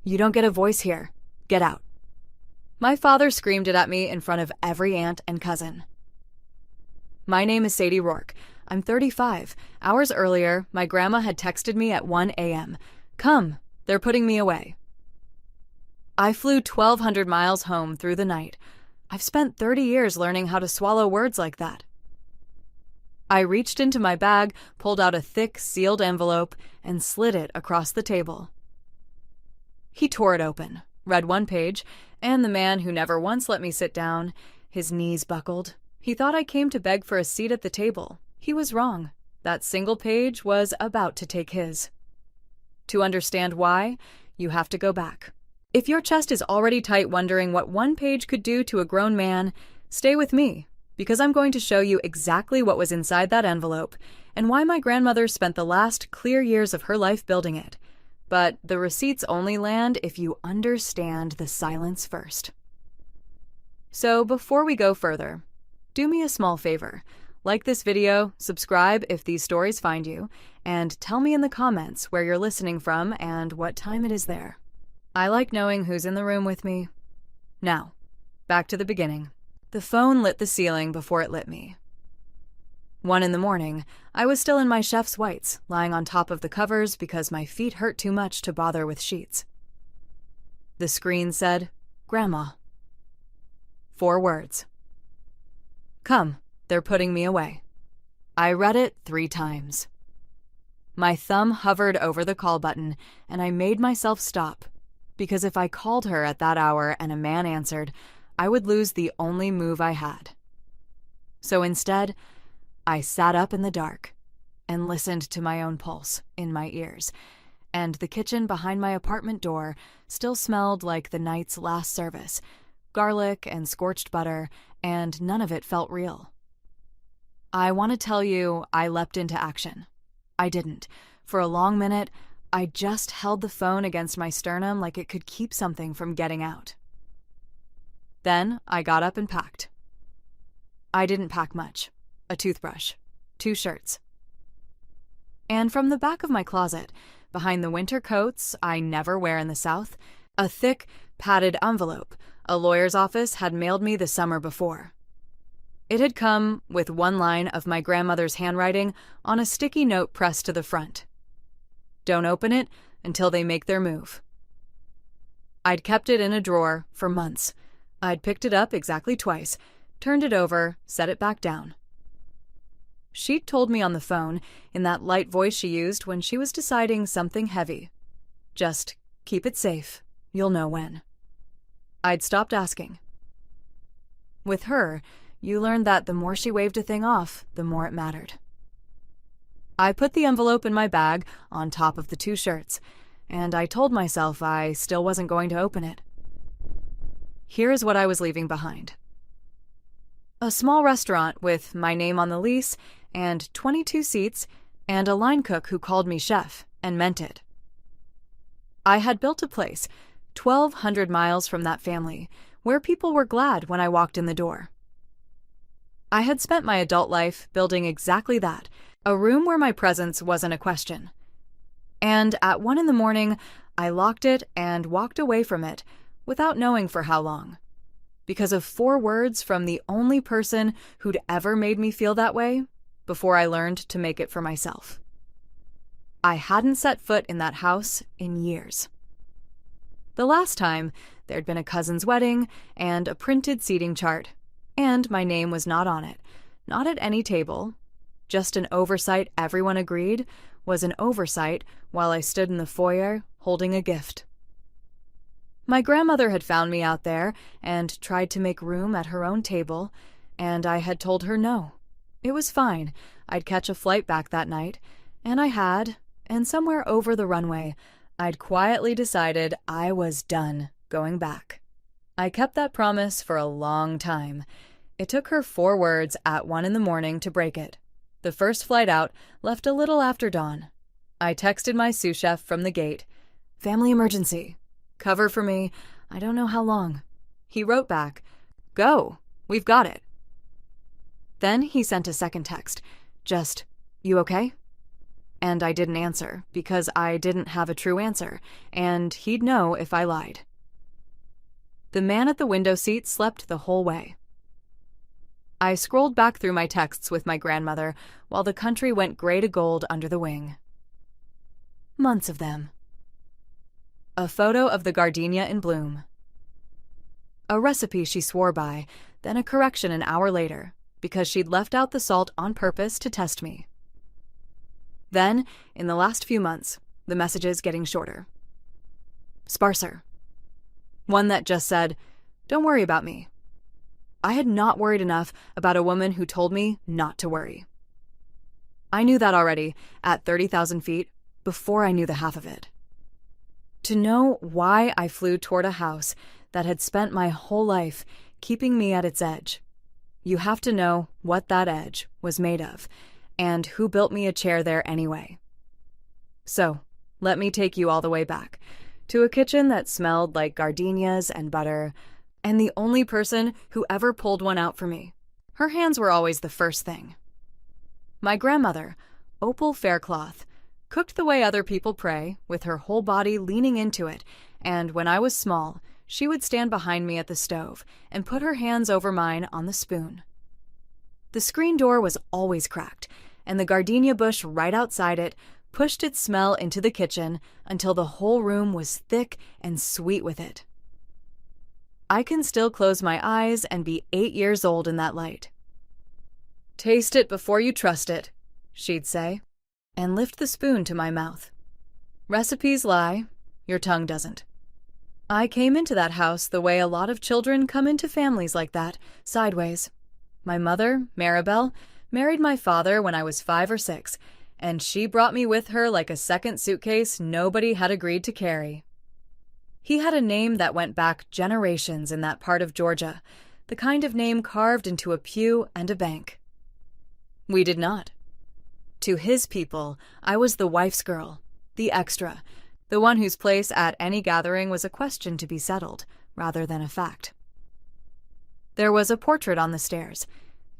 You don't get a voice here. Get out." My father screamed it at me in front of every aunt and cousin. My name is Sadie Rourke. I'm 35. Hours earlier, my grandma had texted me at 1 a.m. "Come, they're putting me away." I flew 1,200 miles home through the night. I've spent 30 years learning how to swallow words like that. I reached into my bag, pulled out a thick, sealed envelope, and slid it across the table. He tore it open, read one page, and the man who never once let me sit down, his knees buckled. He thought I came to beg for a seat at the table. He was wrong. That single page was about to take his. To understand why, you have to go back. If your chest is already tight wondering what one page could do to a grown man, stay with me, because I'm going to show you exactly what was inside that envelope and why my grandmother spent the last clear years of her life building it. But the receipts only land if you understand the silence first. So before we go further, do me a small favor. Like this video, subscribe if these stories find you, and tell me in the comments where you're listening from and what time it is there. I like knowing who's in the room with me. Now, back to the beginning. The phone lit the ceiling before it lit me. 1 in the morning, I was still in my chef's whites, lying on top of the covers because my feet hurt too much to bother with sheets. The screen said, "Grandma." 4 words. "Come, they're putting me away." I read it 3 times. My thumb hovered over the call button, and I made myself stop, because if I called her at that hour and a man answered, I would lose the only move I had. So instead, I sat up in the dark and listened to my own pulse in my ears, and the kitchen behind my apartment door still smelled like the night's last service, garlic and scorched butter, and none of it felt real. I want to tell you I leapt into action. I didn't. For a long minute, I just held the phone against my sternum like it could keep something from getting out. Then I got up and packed. I didn't pack much. A toothbrush, 2 shirts. And from the back of my closet, behind the winter coats I never wear in the South, a thick, padded envelope a lawyer's office had mailed me the summer before. It had come with one line of my grandmother's handwriting on a sticky note pressed to the front. "Don't open it until they make their move." I'd kept it in a drawer for months. I'd picked it up exactly twice, turned it over, set it back down. She'd told me on the phone, in that light voice she used when she was deciding something heavy. "Just keep it safe. You'll know when." I'd stopped asking. With her, you learned that the more she waved a thing off, the more it mattered. I put the envelope in my bag on top of the 2 shirts, and I told myself I still wasn't going to open it. Here is what I was leaving behind. A small restaurant with my name on the lease and 22 seats and a line cook who called me chef and meant it. I had built a place 1,200 miles from that family where people were glad when I walked in the door. I had spent my adult life building exactly that, a room where my presence wasn't a question. And at 1 in the morning, I locked it and walked away from it without knowing for how long. Because of 4 words from the only person who'd ever made me feel that way before I learned to make it for myself. I hadn't set foot in that house in years. The last time, there'd been a cousin's wedding and a printed seating chart, and my name was not on it, not at any table. Just an oversight everyone agreed was an oversight while I stood in the foyer holding a gift. My grandmother had found me out there and tried to make room at her own table, and I had told her no. It was fine. I'd catch a flight back that night, and I had, and somewhere over the runway, I'd quietly decided I was done going back. I kept that promise for a long time. It took her 4 words at 1 in the morning to break it. The first flight out left a little after dawn. I texted my sous chef from the gate, "Family emergency. Cover for me. I don't know how long." He wrote back, "Go. We've got it." Then he sent a second text, just, "You okay?" and I didn't answer because I didn't have a true answer, and he'd know if I lied. The man at the window seat slept the whole way. I scrolled back through my texts with my grandmother while the country went gray to gold under the wing. Months of them. A photo of the gardenia in bloom. A recipe she swore by, then a correction an hour later, because she'd left out the salt on purpose to test me. Then, in the last few months, the messages getting shorter. Sparser. One that just said, "Don't worry about me." I had not worried enough about a woman who told me not to worry. I knew that already, at 30,000 feet, before I knew the half of it. To know why I flew toward a house that had spent my whole life keeping me at its edge, you have to know what that edge was made of, and who built me a chair there anyway. So, let me take you all the way back, to a kitchen that smelled like gardenias and butter, and the only person who ever pulled one out for me. Her hands were always the first thing. My grandmother, Opal Faircloth, cooked the way other people pray, with her whole body leaning into it, and when I was small, she would stand behind me at the stove and put her hands over mine on the spoon. The screen door was always cracked, and the gardenia bush right outside it pushed its smell into the kitchen until the whole room was thick and sweet with it. I can still close my eyes and be 8 years old in that light. "Taste it before you trust it," she'd say, and lift the spoon to my mouth. Recipes lie, your tongue doesn't. I came into that house the way a lot of children come into families like that, sideways. My mother, Maribel, married my father when I was 5 or 6, and she brought me with her like a second suitcase nobody had agreed to carry. He had a name that went back generations in that part of Georgia, the kind of name carved into a pew and a bank. We did not. To his people, I was the wife's girl, the extra, the one whose place at any gathering was a question to be settled, rather than a fact. There was a portrait on the stairs.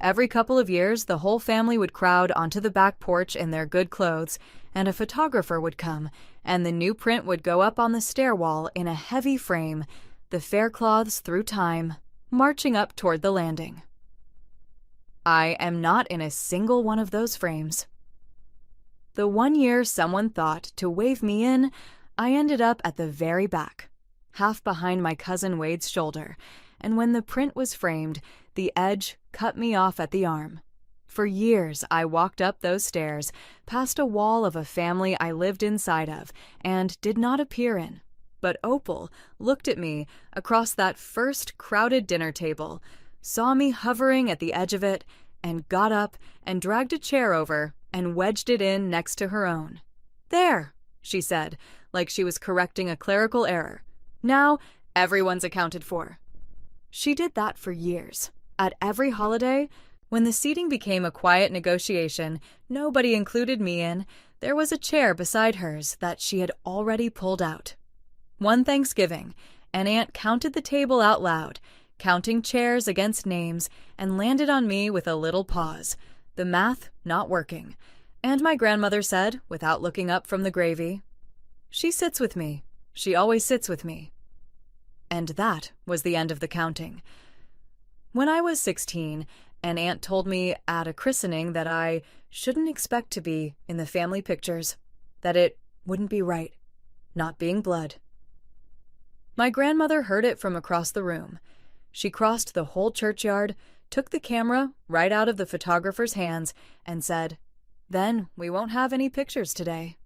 Every couple of years, the whole family would crowd onto the back porch in their good clothes, and a photographer would come, and the new print would go up on the stair wall in a heavy frame, the Faircloths through time, marching up toward the landing. I am not in a single one of those frames. The one year someone thought to wave me in, I ended up at the very back, half behind my cousin Wade's shoulder, and when the print was framed, the edge cut me off at the arm. For years, I walked up those stairs, past a wall of a family I lived inside of and did not appear in. But Opal looked at me across that first crowded dinner table, saw me hovering at the edge of it, and got up and dragged a chair over and wedged it in next to her own. "There," she said, like she was correcting a clerical error. "Now, everyone's accounted for." She did that for years. At every holiday, when the seating became a quiet negotiation nobody included me in, there was a chair beside hers that she had already pulled out. One Thanksgiving, an aunt counted the table out loud, counting chairs against names, and landed on me with a little pause, the math not working. And my grandmother said, without looking up from the gravy, "She sits with me. She always sits with me." And that was the end of the counting. When I was 16, an aunt told me at a christening that I shouldn't expect to be in the family pictures, that it wouldn't be right, not being blood. My grandmother heard it from across the room. She crossed the whole churchyard, took the camera right out of the photographer's hands, and said, "Then we won't have any pictures today."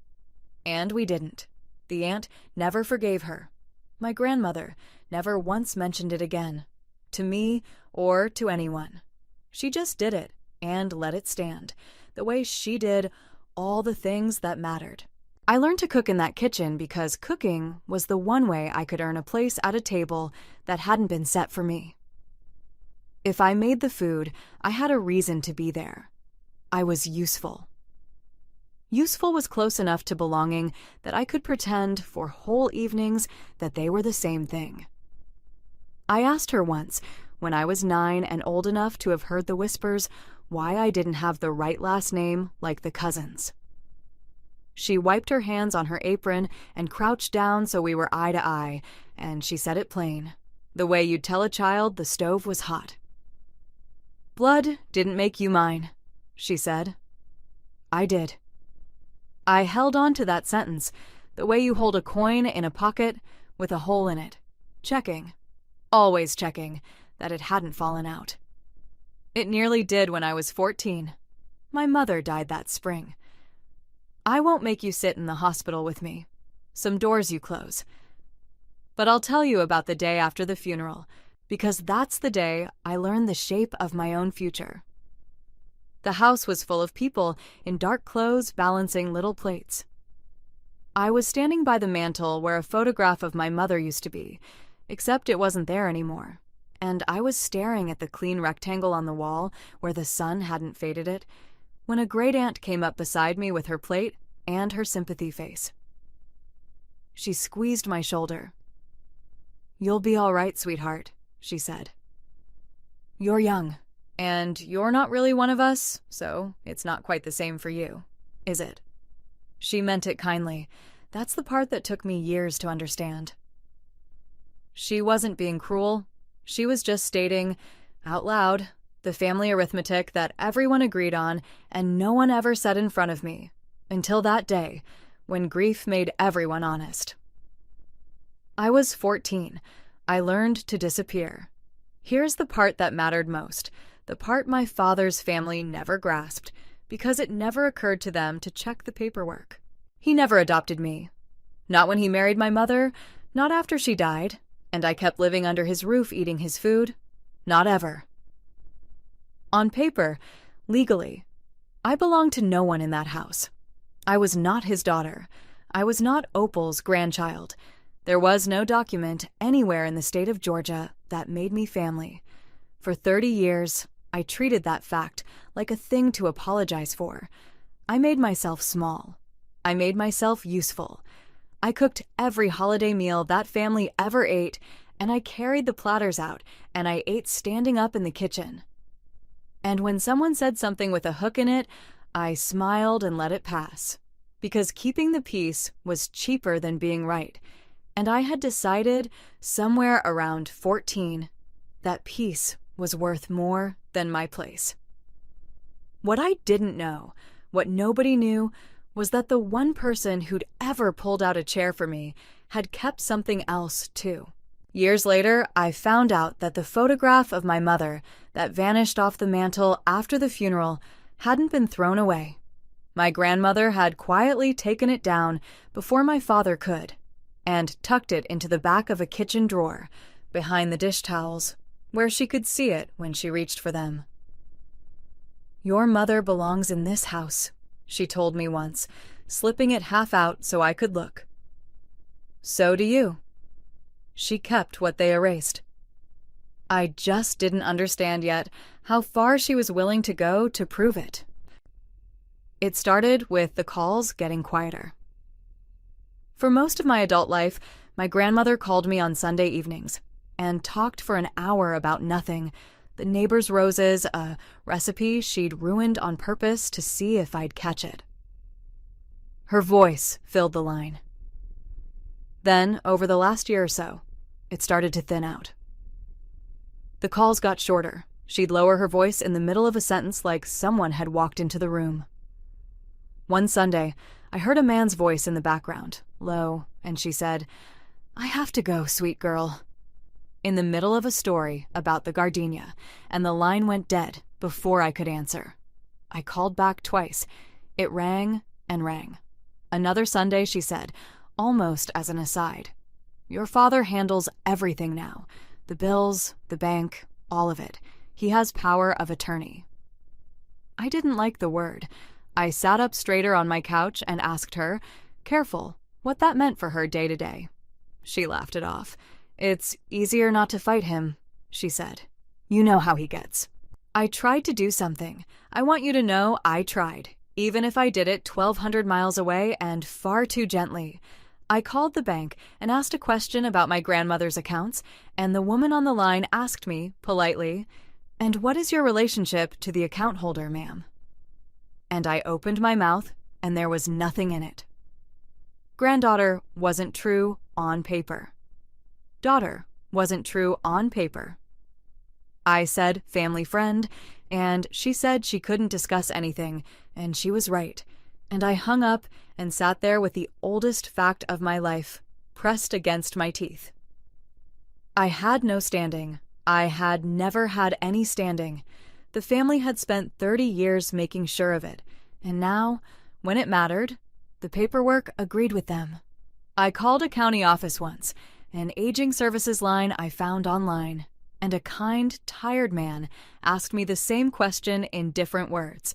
And we didn't. The aunt never forgave her. My grandmother never once mentioned it again, to me or to anyone. She just did it and let it stand, the way she did all the things that mattered. I learned to cook in that kitchen because cooking was the one way I could earn a place at a table that hadn't been set for me. If I made the food, I had a reason to be there. I was useful. Useful was close enough to belonging that I could pretend for whole evenings that they were the same thing. I asked her once, when I was 9 and old enough to have heard the whispers, why I didn't have the right last name like the cousins. She wiped her hands on her apron and crouched down so we were eye to eye, and she said it plain, the way you'd tell a child the stove was hot. "Blood didn't make you mine," she said. I did. I held on to that sentence, the way you hold a coin in a pocket with a hole in it, checking, always checking, that it hadn't fallen out. It nearly did when I was 14. My mother died that spring. I won't make you sit in the hospital with me. Some doors you close. But I'll tell you about the day after the funeral, because that's the day I learned the shape of my own future. The house was full of people in dark clothes balancing little plates. I was standing by the mantel where a photograph of my mother used to be, except it wasn't there anymore, and I was staring at the clean rectangle on the wall where the sun hadn't faded it, when a great-aunt came up beside me with her plate and her sympathy face. She squeezed my shoulder. "You'll be all right, sweetheart," she said. "You're young, and you're not really one of us, so it's not quite the same for you, is it?" She meant it kindly. That's the part that took me years to understand. She wasn't being cruel. She was just stating, out loud, the family arithmetic that everyone agreed on and no one ever said in front of me, until that day, when grief made everyone honest. I was 14. I learned to disappear. Here's the part that mattered most, the part my father's family never grasped, because it never occurred to them to check the paperwork. He never adopted me. Not when he married my mother, not after she died, and I kept living under his roof eating his food. Not ever. On paper, legally, I belonged to no one in that house. I was not his daughter. I was not Opal's grandchild. There was no document anywhere in the state of Georgia that made me family. For 30 years, I treated that fact like a thing to apologize for. I made myself small. I made myself useful. I cooked every holiday meal that family ever ate, and I carried the platters out, and I ate standing up in the kitchen. And when someone said something with a hook in it, I smiled and let it pass, because keeping the peace was cheaper than being right, and I had decided, somewhere around 14, that peace was worth more than my place. What I didn't know, what nobody knew, was that the one person who'd ever pulled out a chair for me had kept something else, too. Years later, I found out that the photograph of my mother that vanished off the mantel after the funeral hadn't been thrown away. My grandmother had quietly taken it down before my father could, and tucked it into the back of a kitchen drawer, behind the dish towels, where she could see it when she reached for them. "Your mother belongs in this house," she told me once, slipping it half out so I could look. "So do you." She kept what they erased. I just didn't understand yet how far she was willing to go to prove it. It started with the calls getting quieter. For most of my adult life, my grandmother called me on Sunday evenings and talked for an hour about nothing, the neighbor's roses, a recipe she'd ruined on purpose to see if I'd catch it. Her voice filled the line. Then, over the last year or so, it started to thin out. The calls got shorter. She'd lower her voice in the middle of a sentence like someone had walked into the room. One Sunday, I heard a man's voice in the background, low, and she said, "I have to go, sweet girl," in the middle of a story about the gardenia, and the line went dead before I could answer. I called back twice. It rang and rang. Another Sunday, she said, almost as an aside, "Your father handles everything now. The bills, the bank, all of it. He has power of attorney." I didn't like the word. I sat up straighter on my couch and asked her, careful, what that meant for her day to day. She laughed it off. "It's easier not to fight him," she said. "You know how he gets." I tried to do something. I want you to know I tried, even if I did it 1,200 miles away and far too gently. I called the bank and asked a question about my grandmother's accounts, and the woman on the line asked me, politely, "And what is your relationship to the account holder, ma'am?" And I opened my mouth and there was nothing in it. Granddaughter wasn't true on paper. Daughter wasn't true on paper. I said family friend, and she said she couldn't discuss anything, and she was right. And I hung up and sat there with the oldest fact of my life pressed against my teeth. I had no standing. I had never had any standing. The family had spent 30 years making sure of it, and now, when it mattered, the paperwork agreed with them. I called a county office once, an aging services line I found online, and a kind, tired man asked me the same question in different words.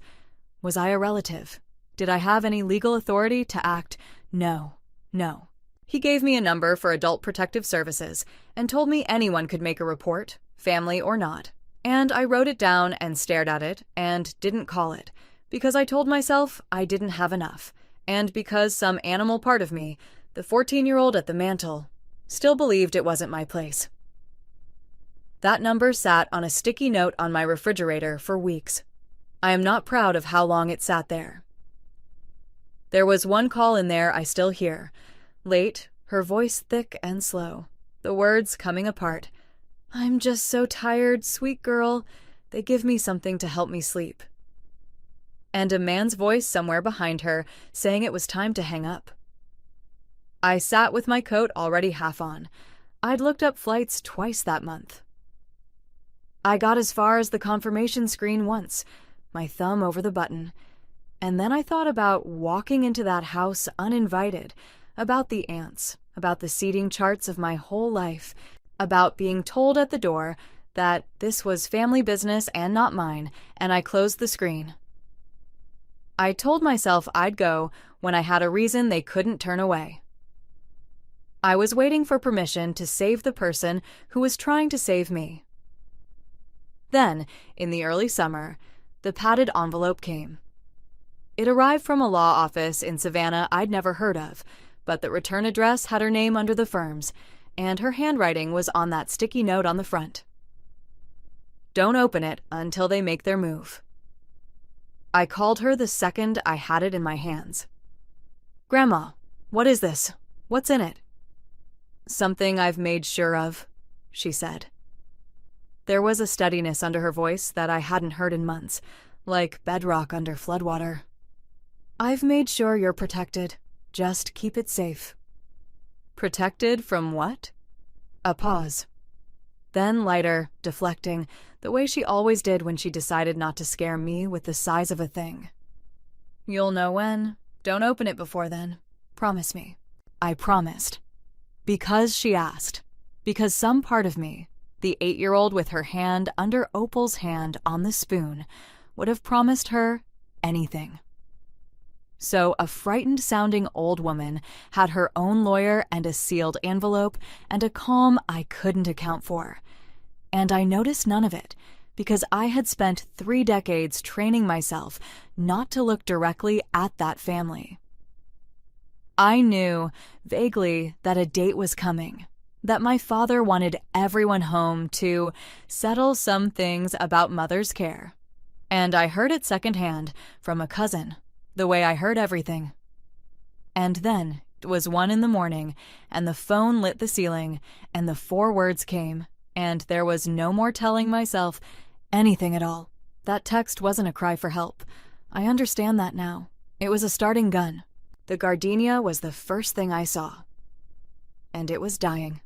Was I a relative? Did I have any legal authority to act? No. He gave me a number for Adult Protective Services and told me anyone could make a report, family or not. And I wrote it down and stared at it and didn't call it, because I told myself I didn't have enough, and because some animal part of me, the 14-year-old at the mantel, still believed it wasn't my place. That number sat on a sticky note on my refrigerator for weeks. I am not proud of how long it sat there. There was one call in there I still hear. Late, her voice thick and slow, the words coming apart. I'm just so tired, sweet girl. They give me something to help me sleep. And a man's voice somewhere behind her saying it was time to hang up. I sat with my coat already half on. I'd looked up flights twice that month. I got as far as the confirmation screen once, my thumb over the button, and then I thought about walking into that house uninvited, about the ants, about the seating charts of my whole life, about being told at the door that this was family business and not mine, and I closed the screen. I told myself I'd go when I had a reason they couldn't turn away. I was waiting for permission to save the person who was trying to save me. Then, in the early summer, the padded envelope came. It arrived from a law office in Savannah I'd never heard of, but the return address had her name under the firm's, and her handwriting was on that sticky note on the front. Don't open it until they make their move. I called her the second I had it in my hands. Grandma, what is this? What's in it? Something I've made sure of, she said. There was a steadiness under her voice that I hadn't heard in months, like bedrock under floodwater. I've made sure you're protected. Just keep it safe. Protected from what? A pause. Then lighter, deflecting, the way she always did when she decided not to scare me with the size of a thing. You'll know when. Don't open it before then. Promise me. I promised. Because she asked. Because some part of me, the 8-year-old with her hand under Opal's hand on the spoon, would have promised her anything. So a frightened-sounding old woman had her own lawyer and a sealed envelope and a calm I couldn't account for. And I noticed none of it, because I had spent 3 decades training myself not to look directly at that family. I knew, vaguely, that a date was coming, that my father wanted everyone home to settle some things about mother's care. And I heard it secondhand from a cousin, the way I heard everything. And then it was 1 a.m, and the phone lit the ceiling, and the 4 words came, and there was no more telling myself anything at all. That text wasn't a cry for help. I understand that now. It was a starting gun. The gardenia was the first thing I saw. And it was dying.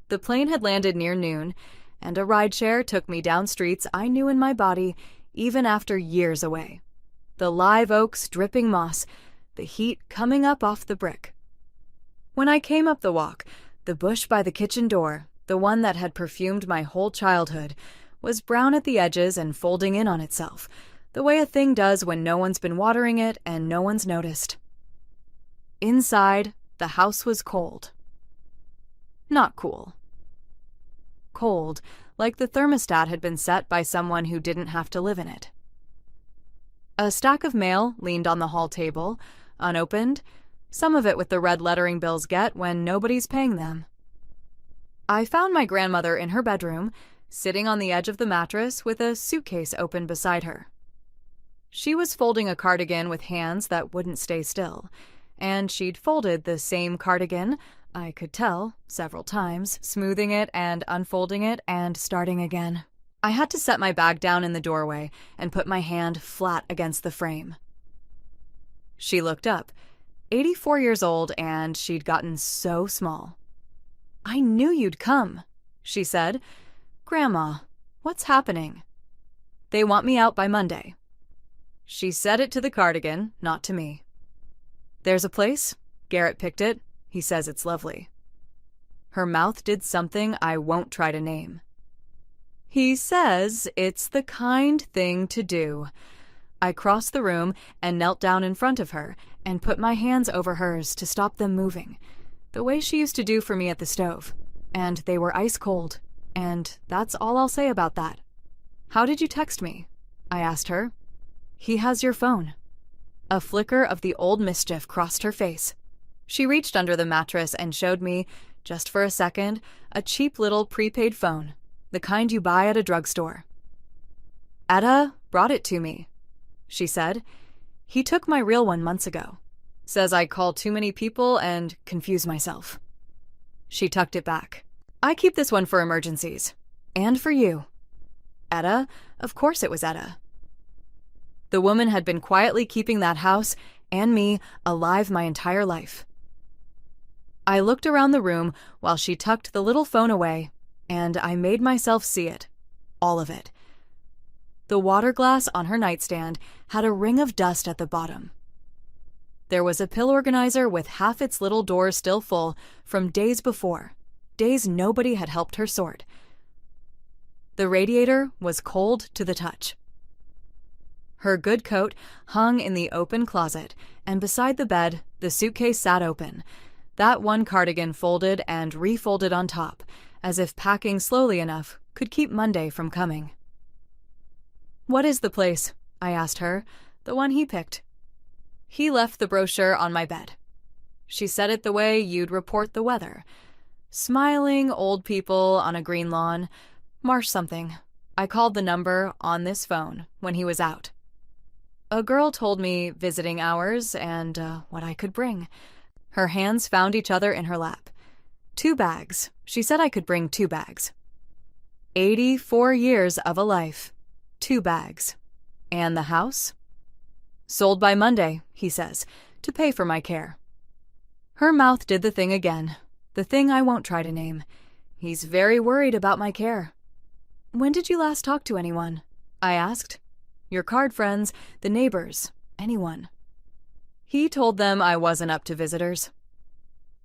The plane had landed near noon, and a rideshare took me down streets I knew in my body even after years away. The live oaks dripping moss, the heat coming up off the brick. When I came up the walk, the bush by the kitchen door, the one that had perfumed my whole childhood, was brown at the edges and folding in on itself, the way a thing does when no one's been watering it and no one's noticed. Inside, the house was cold. Not cool. Cold, like the thermostat had been set by someone who didn't have to live in it. A stack of mail leaned on the hall table, unopened, some of it with the red lettering bills get when nobody's paying them. I found my grandmother in her bedroom, sitting on the edge of the mattress with a suitcase open beside her. She was folding a cardigan with hands that wouldn't stay still, and she'd folded the same cardigan, I could tell, several times, smoothing it and unfolding it and starting again. I had to set my bag down in the doorway and put my hand flat against the frame. She looked up, 84 years old, and she'd gotten so small. "I knew you'd come," she said. "Grandma, what's happening?" "They want me out by Monday." She said it to the cardigan, not to me. "There's a place. Garrett picked it. He says it's lovely." Her mouth did something I won't try to name. "He says it's the kind thing to do." I crossed the room and knelt down in front of her and put my hands over hers to stop them moving, the way she used to do for me at the stove. And they were ice cold, and that's all I'll say about that. "How did you text me?" I asked her. "He has your phone." A flicker of the old mischief crossed her face. She reached under the mattress and showed me, just for a second, a cheap little prepaid phone, the kind you buy at a drugstore. "Etta brought it to me," she said. "He took my real one months ago. Says I call too many people and confuse myself." She tucked it back. "I keep this one for emergencies. And for you." Etta? Of course it was Etta. The woman had been quietly keeping that house, and me, alive my entire life. I looked around the room while she tucked the little phone away, and I made myself see it. All of it. The water glass on her nightstand had a ring of dust at the bottom. There was a pill organizer with half its little door still full from days before, days nobody had helped her sort. The radiator was cold to the touch. Her good coat hung in the open closet, and beside the bed, the suitcase sat open, that one cardigan folded and refolded on top, as if packing slowly enough could keep Monday from coming. "What is the place?" I asked her. "The one he picked." He left the brochure on my bed. She said it the way you'd report the weather. Smiling old people on a green lawn. Marsh something. I called the number on this phone when he was out. A girl told me visiting hours and what I could bring. Her hands found each other in her lap. 2 bags. She said I could bring 2 bags. 84 years of a life. 2 bags. And the house? Sold by Monday, he says, to pay for my care. Her mouth did the thing again, the thing I won't try to name. He's very worried about my care. "When did you last talk to anyone?" I asked. "Your card friends, the neighbors, anyone." He told them I wasn't up to visitors.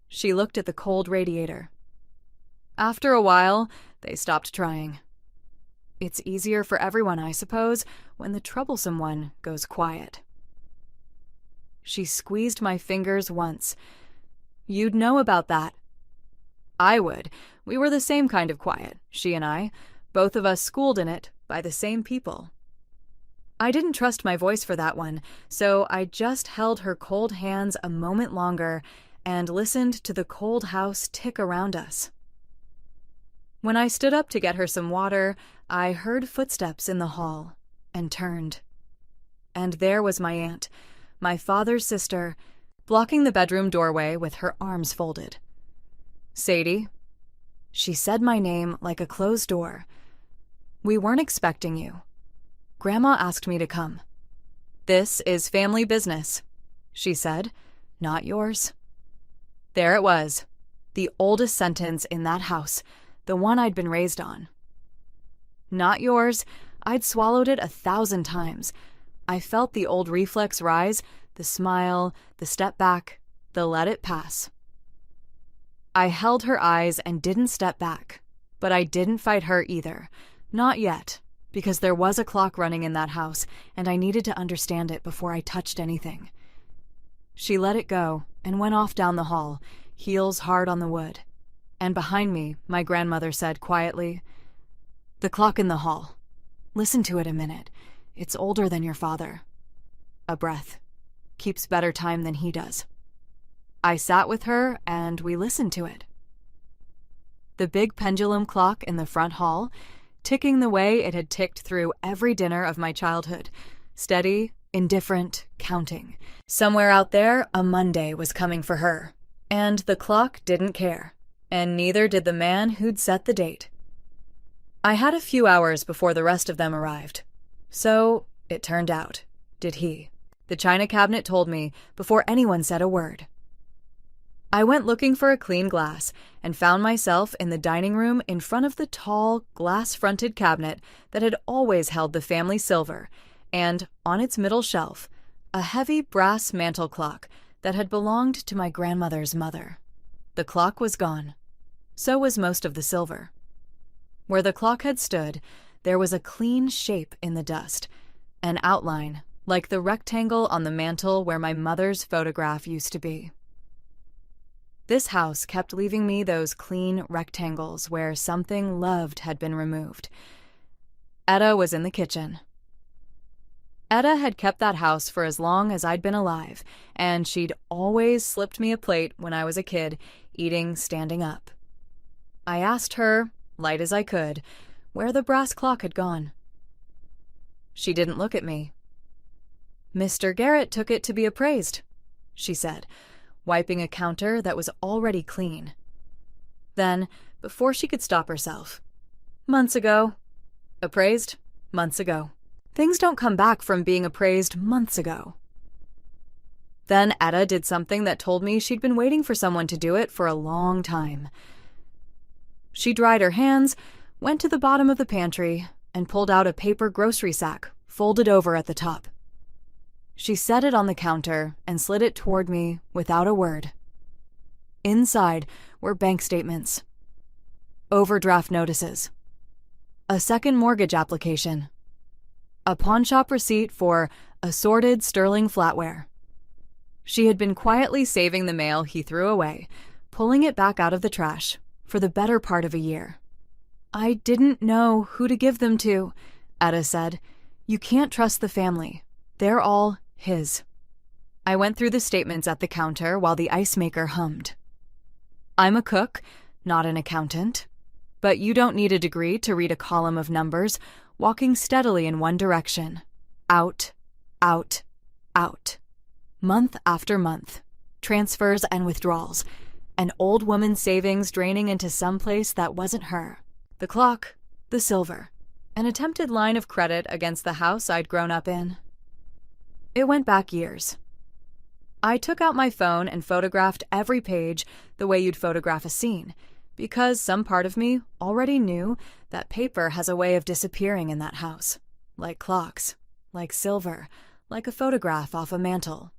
She looked at the cold radiator. After a while, they stopped trying. It's easier for everyone, I suppose, when the troublesome one goes quiet. She squeezed my fingers once. "You'd know about that." I would. We were the same kind of quiet, she and I, both of us schooled in it by the same people. I didn't trust my voice for that one, so I just held her cold hands a moment longer and listened to the cold house tick around us. When I stood up to get her some water, I heard footsteps in the hall and turned. And there was my aunt, my father's sister, blocking the bedroom doorway with her arms folded. "Sadie." She said my name like a closed door. "We weren't expecting you. Grandma asked me to come. This is family business," she said, "not yours." There it was, the oldest sentence in that house, the one I'd been raised on. Not yours. I'd swallowed it 1,000 times. I felt the old reflex rise, the smile, the step back, the let it pass. I held her eyes and didn't step back, but I didn't fight her either. Not yet, because there was a clock running in that house, and I needed to understand it before I touched anything. She let it go and went off down the hall, heels hard on the wood. And behind me, my grandmother said quietly, "The clock in the hall. Listen to it a minute. It's older than your father." A breath. Keeps better time than he does. I sat with her, and we listened to it. The big pendulum clock in the front hall, ticking the way it had ticked through every dinner of my childhood, steady, indifferent, counting. Somewhere out there, a Monday was coming for her. And the clock didn't care. And neither did the man who'd set the date. I had a few hours before the rest of them arrived. So, it turned out, did he. The china cabinet told me before anyone said a word. I went looking for a clean glass and found myself in the dining room in front of the tall, glass-fronted cabinet that had always held the family silver, and, on its middle shelf, a heavy brass mantel clock that had belonged to my grandmother's mother. The clock was gone. So was most of the silver. Where the clock had stood, there was a clean shape in the dust, an outline like the rectangle on the mantel where my mother's photograph used to be. This house kept leaving me those clean rectangles where something loved had been removed. Etta was in the kitchen. Etta had kept that house for as long as I'd been alive, and she'd always slipped me a plate when I was a kid, eating standing up. I asked her, light as I could, where the brass clock had gone. She didn't look at me. "Mr. Garrett took it to be appraised," she said, wiping a counter that was already clean. Then, before she could stop herself, "Months ago. Appraised? Months ago. Things don't come back from being appraised months ago." Then Etta did something that told me she'd been waiting for someone to do it for a long time. She dried her hands, went to the bottom of the pantry, and pulled out a paper grocery sack, folded over at the top. She set it on the counter and slid it toward me without a word. Inside were bank statements, overdraft notices, a second mortgage application, a pawnshop receipt for assorted sterling flatware. She had been quietly saving the mail he threw away, pulling it back out of the trash, for the better part of a year. "I didn't know who to give them to," Etta said. "You can't trust the family. They're all his." I went through the statements at the counter while the ice maker hummed. "I'm a cook, not an accountant. But you don't need a degree to read a column of numbers, walking steadily in one direction. Out, out, out. Month after month. Transfers and withdrawals. An old woman's savings draining into some place that wasn't her. The clock, the silver. An attempted line of credit against the house I'd grown up in." It went back years. I took out my phone and photographed every page the way you'd photograph a scene, because some part of me already knew that paper has a way of disappearing in that house, like clocks, like silver, like a photograph off a mantel.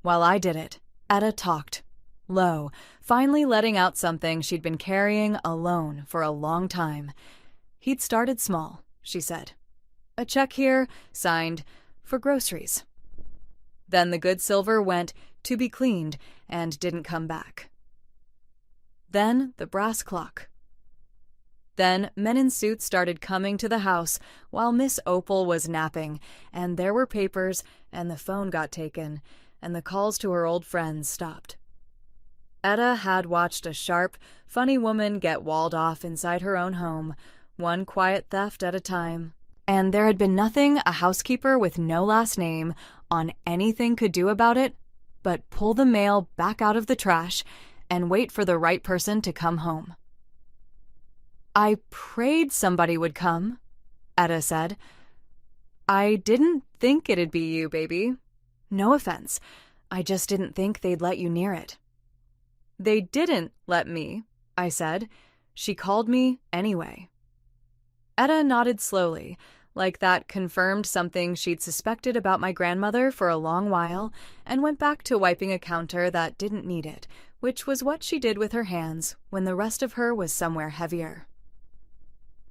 While I did it, Etta talked, low, finally letting out something she'd been carrying alone for a long time. He'd started small, she said. A check here, signed, for groceries. Then the good silver went to be cleaned and didn't come back. Then the brass clock. Then men in suits started coming to the house while Miss Opal was napping, and there were papers, and the phone got taken, and the calls to her old friends stopped. Etta had watched a sharp, funny woman get walled off inside her own home, one quiet theft at a time, and there had been nothing a housekeeper with no last name on anything could do about it but pull the mail back out of the trash and wait for the right person to come home. "I prayed somebody would come," Etta said. "I didn't think it'd be you, baby. No offense. I just didn't think they'd let you near it." "They didn't let me," I said. "She called me anyway." Etta nodded slowly, like that confirmed something she'd suspected about my grandmother for a long while, and went back to wiping a counter that didn't need it, which was what she did with her hands when the rest of her was somewhere heavier.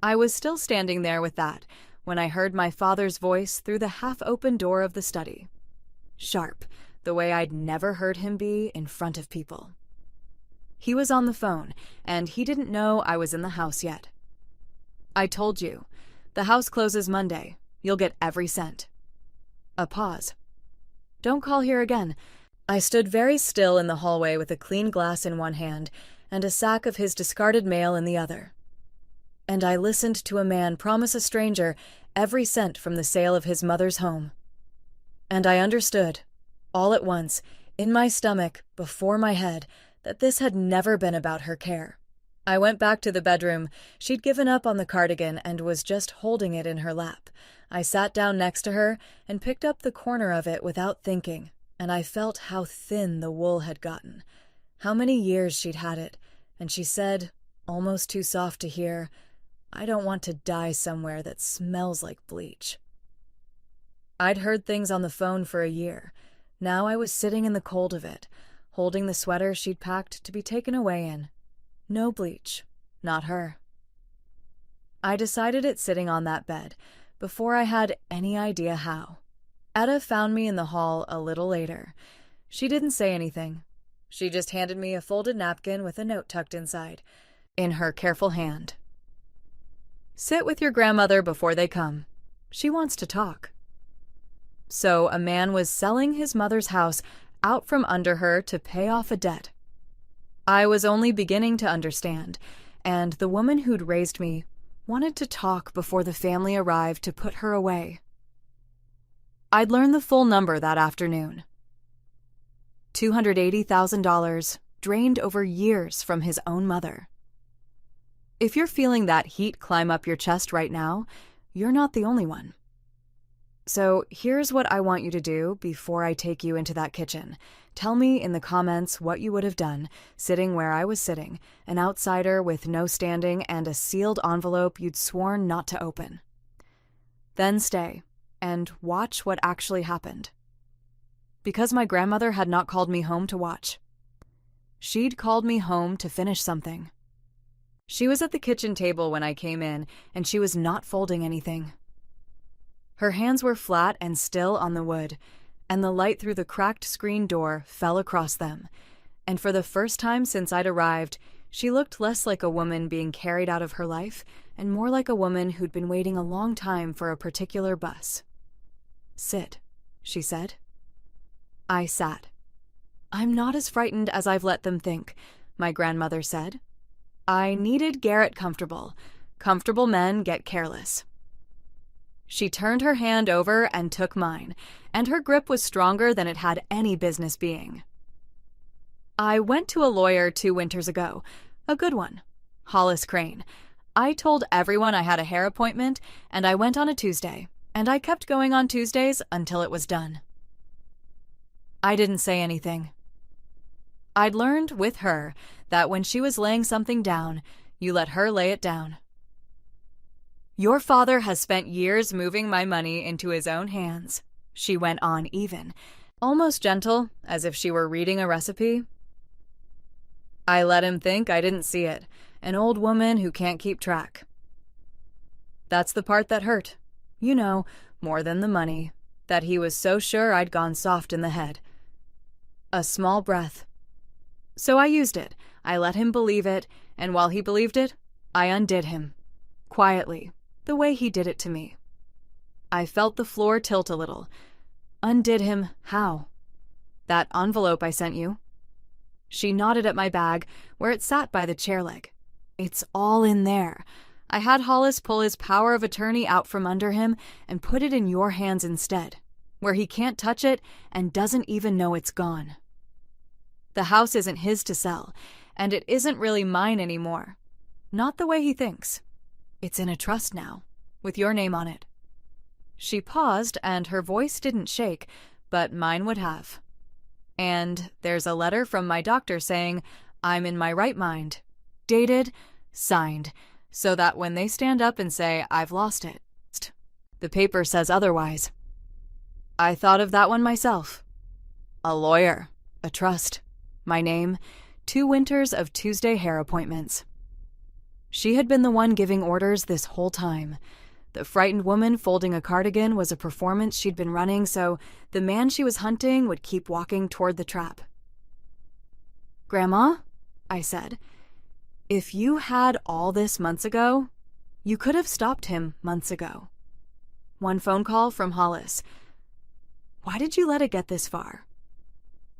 I was still standing there with that when I heard my father's voice through the half-open door of the study. Sharp, the way I'd never heard him be in front of people. He was on the phone, and he didn't know I was in the house yet. "I told you. The house closes Monday. You'll get every cent." A pause. "Don't call here again." I stood very still in the hallway with a clean glass in one hand and a sack of his discarded mail in the other. And I listened to a man promise a stranger every cent from the sale of his mother's home. And I understood, all at once, in my stomach, before my head, that this had never been about her care. I went back to the bedroom. She'd given up on the cardigan and was just holding it in her lap. I sat down next to her and picked up the corner of it without thinking, and I felt how thin the wool had gotten, how many years she'd had it, and she said, almost too soft to hear, "I don't want to die somewhere that smells like bleach." I'd heard things on the phone for a year. Now I was sitting in the cold of it, holding the sweater she'd packed to be taken away in. No bleach. Not her. I decided it sitting on that bed, before I had any idea how. Etta found me in the hall a little later. She didn't say anything. She just handed me a folded napkin with a note tucked inside, in her careful hand. "Sit with your grandmother before they come. She wants to talk." So a man was selling his mother's house out from under her to pay off a debt. I was only beginning to understand, and the woman who'd raised me wanted to talk before the family arrived to put her away. I'd learned the full number that afternoon. $280,000 drained over years from his own mother. If you're feeling that heat climb up your chest right now, you're not the only one. So here's what I want you to do before I take you into that kitchen. Tell me in the comments what you would have done, sitting where I was sitting, an outsider with no standing and a sealed envelope you'd sworn not to open. Then stay and watch what actually happened. Because my grandmother had not called me home to watch. She'd called me home to finish something. She was at the kitchen table when I came in, and she was not folding anything. Her hands were flat and still on the wood, and the light through the cracked screen door fell across them. And for the first time since I'd arrived, she looked less like a woman being carried out of her life and more like a woman who'd been waiting a long time for a particular bus. "Sit," she said. I sat. "I'm not as frightened as I've let them think," my grandmother said. "I needed Garrett comfortable. Comfortable men get careless." She turned her hand over and took mine, and her grip was stronger than it had any business being. "I went to a lawyer 2 winters ago. A good one. Hollis Crane. I told everyone I had a hair appointment, and I went on a Tuesday, and I kept going on Tuesdays until it was done." I didn't say anything. I'd learned with her that when she was laying something down, you let her lay it down. "Your father has spent years moving my money into his own hands," she went on even, almost gentle, as if she were reading a recipe. "I let him think I didn't see it, an old woman who can't keep track. That's the part that hurt. You know, more than the money, that he was so sure I'd gone soft in the head." A small breath. "So I used it. I let him believe it, and while he believed it, I undid him. Quietly, the way he did it to me. I felt the floor tilt a little. Undid him how? That envelope I sent you." She nodded at my bag, where it sat by the chair leg. "It's all in there. I had Hollis pull his power of attorney out from under him and put it in your hands instead, where he can't touch it and doesn't even know it's gone. The house isn't his to sell, and it isn't really mine anymore. Not the way he thinks. It's in a trust now, with your name on it." She paused, and her voice didn't shake, but mine would have. "And there's a letter from my doctor saying I'm in my right mind. Dated, signed, so that when they stand up and say I've lost it, the paper says otherwise. I thought of that one myself. A lawyer, a trust, my name, 2 winters of Tuesday hair appointments. She had been the one giving orders this whole time. The frightened woman folding a cardigan was a performance she'd been running so the man she was hunting would keep walking toward the trap. "Grandma," I said, "if you had all this months ago, you could have stopped him months ago. One phone call from Hollis. Why did you let it get this far?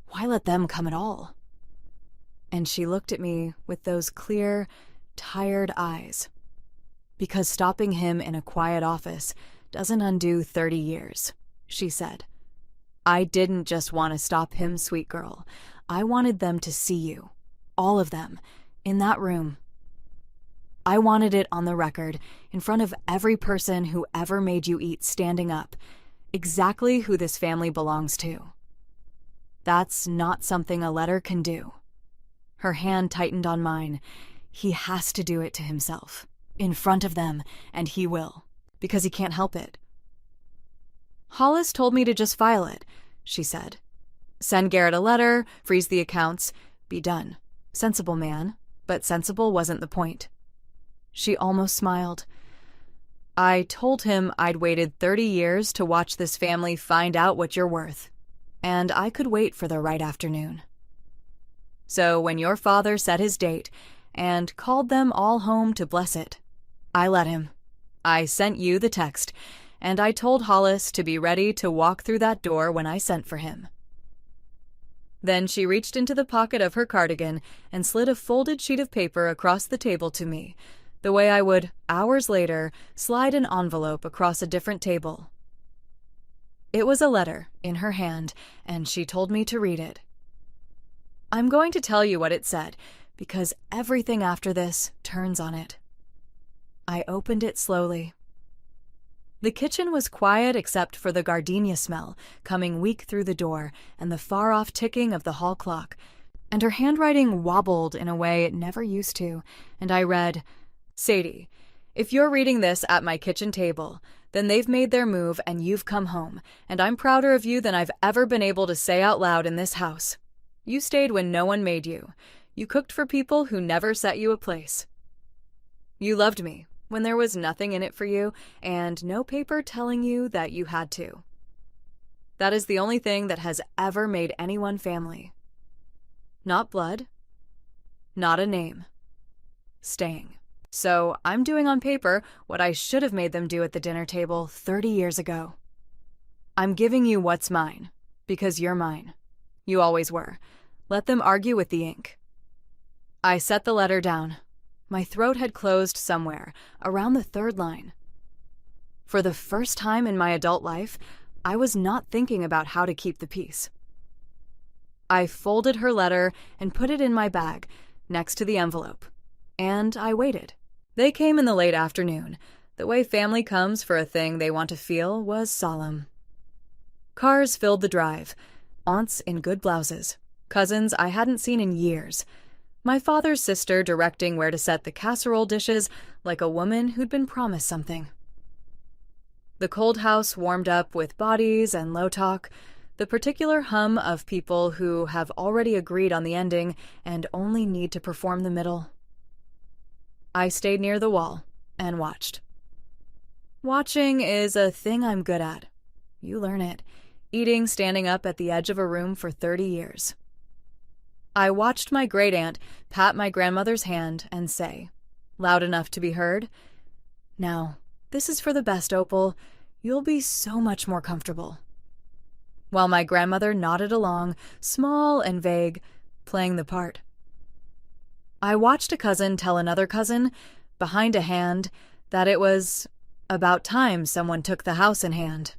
Why let them come at all?" And she looked at me with those clear, tired eyes. "Because stopping him in a quiet office doesn't undo 30 years, she said. I didn't just want to stop him, sweet girl. I wanted them to see you. All of them. In that room. I wanted it on the record, in front of every person who ever made you eat standing up. Exactly who this family belongs to. That's not something a letter can do. Her hand tightened on mine. He has to do it to himself. In front of them, and he will. Because he can't help it. Hollis told me to just file it, she said. Send Garrett a letter, freeze the accounts, be done. Sensible man, but sensible wasn't the point. She almost smiled. I told him I'd waited 30 years to watch this family find out what you're worth, and I could wait for the right afternoon. So when your father set his date and called them all home to bless it, I let him. I sent you the text, and I told Hollis to be ready to walk through that door when I sent for him. Then she reached into the pocket of her cardigan and slid a folded sheet of paper across the table to me, the way I would, hours later, slide an envelope across a different table. It was a letter in her hand, and she told me to read it. I'm going to tell you what it said, because everything after this turns on it. I opened it slowly. The kitchen was quiet except for the gardenia smell coming weak through the door and the far-off ticking of the hall clock, and her handwriting wobbled in a way it never used to, and I read, Sadie, if you're reading this at my kitchen table, then they've made their move and you've come home, and I'm prouder of you than I've ever been able to say out loud in this house. You stayed when no one made you. You cooked for people who never set you a place. You loved me when there was nothing in it for you and no paper telling you that you had to. That is the only thing that has ever made anyone family. Not blood. Not a name. Staying. So I'm doing on paper what I should have made them do at the dinner table 30 years ago. I'm giving you what's mine, because you're mine. You always were. Let them argue with the ink. I set the letter down. My throat had closed somewhere, around the third line. For the first time in my adult life, I was not thinking about how to keep the peace. I folded her letter and put it in my bag, next to the envelope. And I waited. They came in the late afternoon. The way family comes for a thing they want to feel was solemn. Cars filled the drive. Aunts in good blouses. Cousins I hadn't seen in years. My father's sister directing where to set the casserole dishes like a woman who'd been promised something. The cold house warmed up with bodies and low talk, the particular hum of people who have already agreed on the ending and only need to perform the middle. I stayed near the wall and watched. Watching is a thing I'm good at. You learn it, eating standing up at the edge of a room for 30 years. I watched my great-aunt pat my grandmother's hand and say, loud enough to be heard, "Now, this is for the best, Opal. You'll be so much more comfortable." While my grandmother nodded along, small and vague, playing the part. I watched a cousin tell another cousin, behind a hand, that it was about time someone took the house in hand.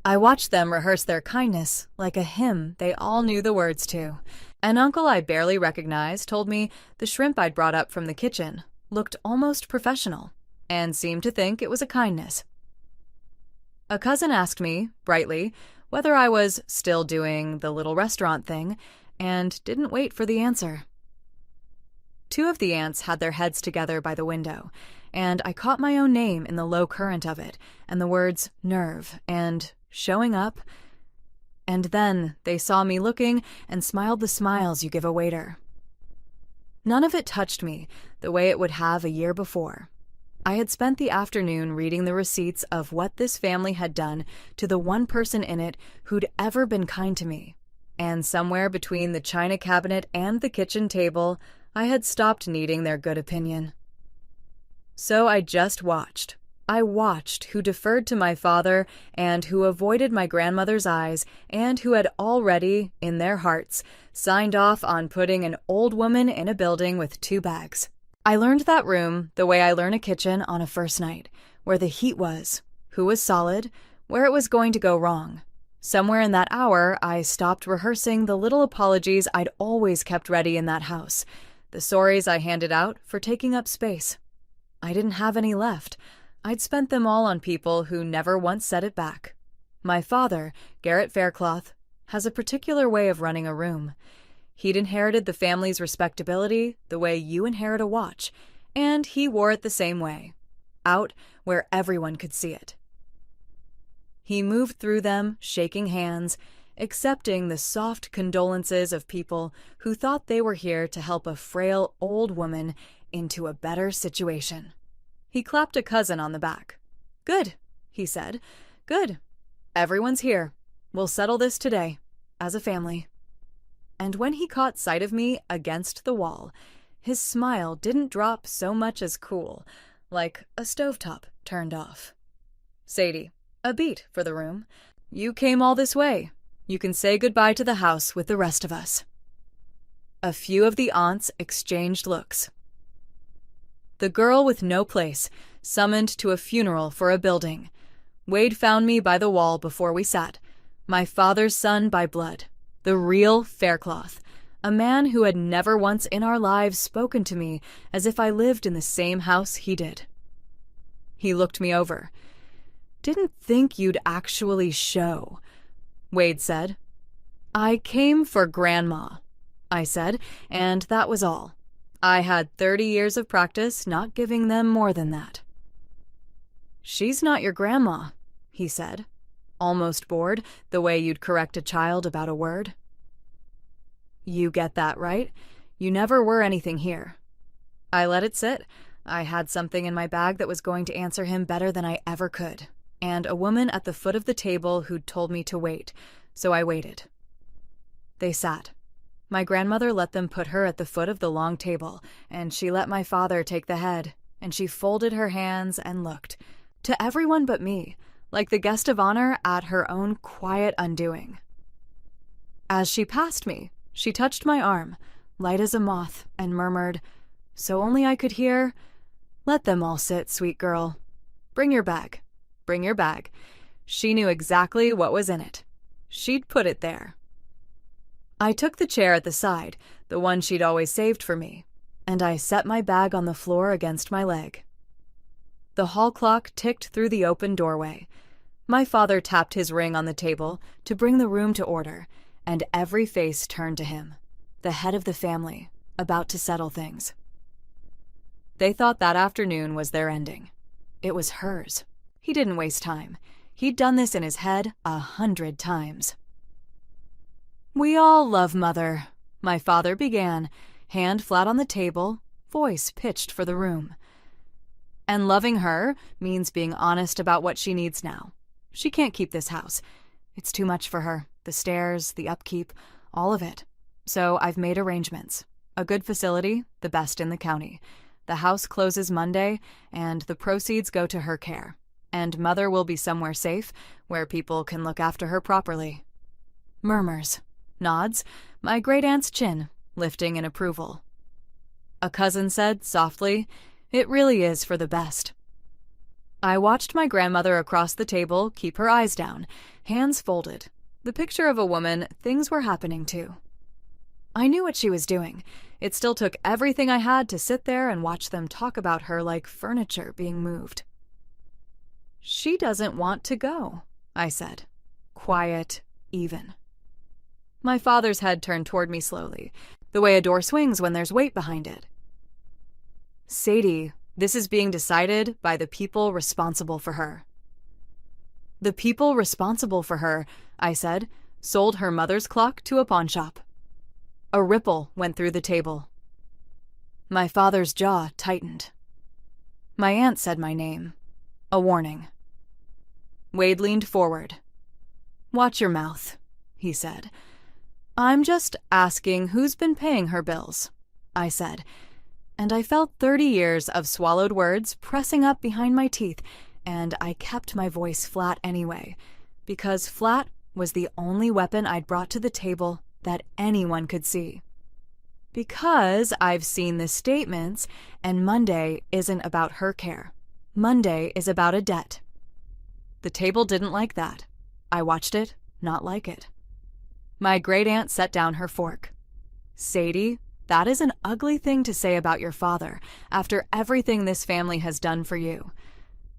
I watched them rehearse their kindness like a hymn they all knew the words to. An uncle I barely recognized told me the shrimp I'd brought up from the kitchen looked almost professional and seemed to think it was a kindness. A cousin asked me, brightly, whether I was still doing the little restaurant thing, and didn't wait for the answer. Two of the aunts had their heads together by the window, and I caught my own name in the low current of it, and the words nerve and showing up. And then they saw me looking and smiled the smiles you give a waiter. None of it touched me the way it would have a year before. I had spent the afternoon reading the receipts of what this family had done to the one person in it who'd ever been kind to me, and somewhere between the china cabinet and the kitchen table, I had stopped needing their good opinion. So I just watched. I watched who deferred to my father and who avoided my grandmother's eyes and who had already, in their hearts, signed off on putting an old woman in a building with 2 bags. I learned that room the way I learn a kitchen on a first night, where the heat was, who was solid, where it was going to go wrong, Somewhere in that hour, I stopped rehearsing the little apologies I'd always kept ready in that house, the sorries I handed out for taking up space. I didn't have any left. I'd spent them all on people who never once said it back. My father, Garrett Faircloth, has a particular way of running a room. He'd inherited the family's respectability the way you inherit a watch, and he wore it the same way, out where everyone could see it. He moved through them, shaking hands, accepting the soft condolences of people who thought they were here to help a frail old woman into a better situation. He clapped a cousin on the back. "Good," he said. "Good. Everyone's here. We'll settle this today, as a family." And when he caught sight of me against the wall, his smile didn't drop so much as cool, like a stovetop turned off. "Sadie, a beat for the room. You came all this way. You can say goodbye to the house with the rest of us." A few of the aunts exchanged looks. The girl with no place, summoned to a funeral for a building. Wade found me by the wall before we sat, my father's son by blood, the real Faircloth, a man who had never once in our lives spoken to me as if I lived in the same house he did. He looked me over. "Didn't think you'd actually show," Wade said. "I came for Grandma," I said, and that was all. I had 30 years of practice not giving them more than that. "She's not your grandma," he said, almost bored, the way you'd correct a child about a word. "You get that, right? You never were anything here." I let it sit. I had something in my bag that was going to answer him better than I ever could, and a woman at the foot of the table who'd told me to wait, so I waited. They sat. My grandmother let them put her at the foot of the long table, and she let my father take the head, and she folded her hands and looked, to everyone but me, like the guest of honor at her own quiet undoing. As she passed me, she touched my arm, light as a moth, and murmured, so only I could hear, "Let them all sit, sweet girl. Bring your bag. Bring your bag." She knew exactly what was in it. She'd put it there. I took the chair at the side, the one she'd always saved for me, and I set my bag on the floor against my leg. The hall clock ticked through the open doorway. My father tapped his ring on the table to bring the room to order, and every face turned to him, the head of the family, about to settle things. They thought that afternoon was their ending. It was hers. He didn't waste time. He'd done this in his head 100 times. "We all love Mother," my father began, hand flat on the table, voice pitched for the room. "And loving her means being honest about what she needs now. She can't keep this house. It's too much for her, the stairs, the upkeep, all of it. So I've made arrangements. A good facility, the best in the county. The house closes Monday, and the proceeds go to her care. And Mother will be somewhere safe, where people can look after her properly." Murmurs. Nods, my great-aunt's chin, lifting in approval. A cousin said, softly, "It really is for the best." I watched my grandmother across the table keep her eyes down, hands folded, the picture of a woman things were happening to. I knew what she was doing. It still took everything I had to sit there and watch them talk about her like furniture being moved. "She doesn't want to go," I said, quiet, even. My father's head turned toward me slowly, the way a door swings when there's weight behind it. "Sadie, this is being decided by the people responsible for her." "The people responsible for her," I said, "sold her mother's clock to a pawnshop." A ripple went through the table. My father's jaw tightened. My aunt said my name. A warning. Wade leaned forward. "Watch your mouth," he said. "I'm just asking who's been paying her bills," I said, and I felt 30 years of swallowed words pressing up behind my teeth, and I kept my voice flat anyway, because flat was the only weapon I'd brought to the table that anyone could see. Because I've seen the statements, and Monday isn't about her care. Monday is about a debt. The table didn't like that. I watched it, not like it. My great-aunt set down her fork. Sadie, that is an ugly thing to say about your father after everything this family has done for you.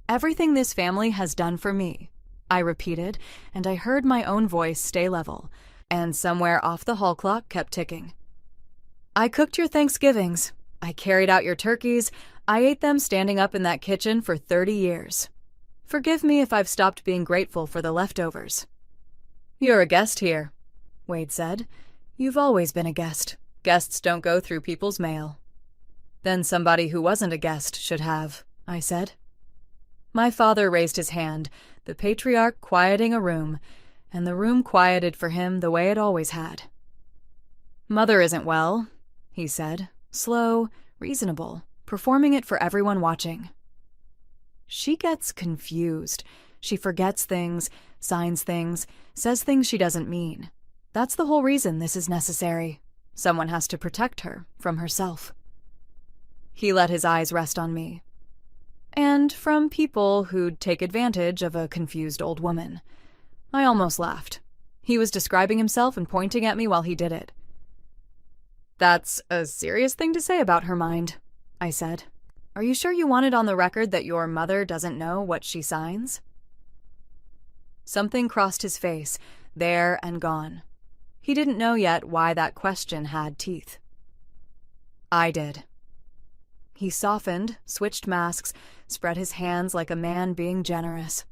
Everything this family has done for me, I repeated, and I heard my own voice stay level, and somewhere off the hall clock kept ticking. I cooked your Thanksgivings. I carried out your turkeys. I ate them standing up in that kitchen for 30 years. Forgive me if I've stopped being grateful for the leftovers. You're a guest here, Wade said. You've always been a guest. Guests don't go through people's mail. Then somebody who wasn't a guest should have, I said. My father raised his hand, the patriarch quieting a room, and the room quieted for him the way it always had. Mother isn't well, he said, slow, reasonable, performing it for everyone watching. She gets confused. She forgets things, signs things, says things she doesn't mean. That's the whole reason this is necessary. Someone has to protect her from herself. He let his eyes rest on me. And from people who'd take advantage of a confused old woman. I almost laughed. He was describing himself and pointing at me while he did it. That's a serious thing to say about her mind, I said. Are you sure you want it on the record that your mother doesn't know what she signs? Something crossed his face, there and gone. He didn't know yet why that question had teeth. I did. He softened, switched masks, spread his hands like a man being generous.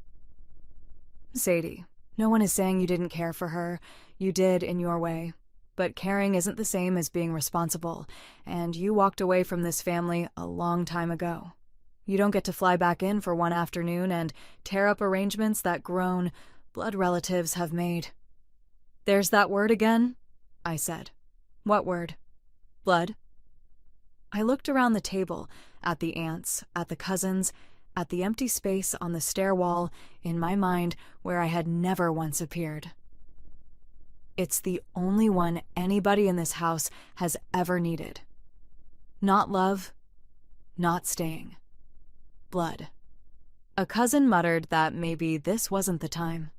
Sadie, no one is saying you didn't care for her. You did in your way. But caring isn't the same as being responsible, and you walked away from this family a long time ago. You don't get to fly back in for one afternoon and tear up arrangements that grown, blood relatives have made. There's that word again, I said. What word? Blood? I looked around the table, at the aunts, at the cousins, at the empty space on the stair wall, in my mind, where I had never once appeared. It's the only one anybody in this house has ever needed. Not love, not staying. Blood. A cousin muttered that maybe this wasn't the time.